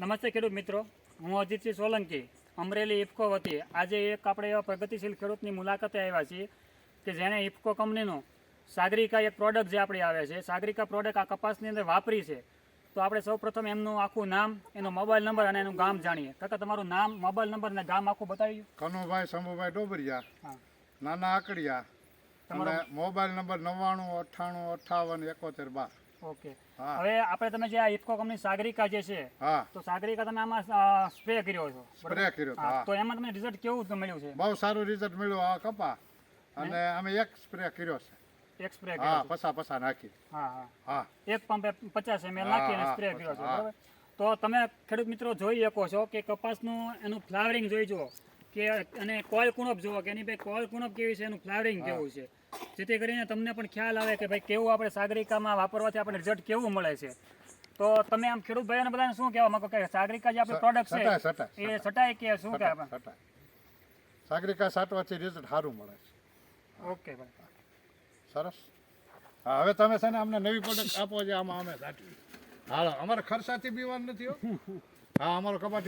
નમસ્તે ખેડૂત મિત્રો, હું અજીતસિંહ સોલંકી અમરેલી ઇફકો વતી આજે એક આપણે એવા પ્રગતિશીલ ખેડૂતની મુલાકાતે આવ્યા છીએ કે જેણે ઇફકો કંપનીનું સાગરિકા એક પ્રોડક્ટ જે આપણી આવે છે, સાગરિકા પ્રોડક્ટ આ કપાસની અંદર વાપરી છે. તો આપણે સૌપ્રથમ એમનું આખું નામ, એનો મોબાઈલ નંબર અને એનું ગામ જાણીએ. કાકા, તમારું નામ, મોબાઈલ નંબર અને ગામ આખું બતાવી. કનુભાઈ શંભુભાઈ ડોબરિયા, નાના આકડિયા, અને મોબાઈલ નંબર 9998587112. ઓકે, હવે આપણે તમે જે આ ઇફકો કંપની સાગરિકા જે છે, તો સાગરિકા તમે આમાં સ્પ્રે કર્યો છો. સ્પ્રે કર્યો તો એમાં તમને રિઝલ્ટ કેવું મળ્યું છે? બહુ સારું રિઝલ્ટ મળ્યું આ કપા. અને અમે એક સ્પ્રે કર્યો છે. એક સ્પ્રે કર્યો, પસા નાખી. હા, એક પંપે 50 ml નાખીને સ્પ્રે કર્યો છે, બરાબર. તો તમે ખેડૂત મિત્રો જોઈ શકો છો કે કપાસનું એનું ફ્લાવરિંગ જોઈ જુઓ કે, અને કોલ કુણપ જુઓ કે એની ભાઈ કોલ કુણપ કેવી છે, એનું ફ્લાવરિંગ કેવું છે, જેથી કરીને તમને પણ ખ્યાલ આવે કે ભાઈ કેવું આપણે સાગરિકામાં વાપરવાથી આપણે રિઝલ્ટ કેવું મળે છે. તો તમે આમ ખેડૂત ભાઈઓને બધાને શું કહેવા માંગો કે સાગરિકા જે આપણી પ્રોડક્ટ છે એ સટાય કે શું કે આપણે સાગરિકા સાટવાથી રિઝલ્ટ સારું મળે છે. ઓકે ભાઈ, સરસ. હા, હવે તમે છે ને અમને નવી પ્રોડક્ટ આપો છે, આમાં અમે સાચવી. હા, અમારે ખર્ચાથી બીવાનું નથી. હા, અમારો કપાસ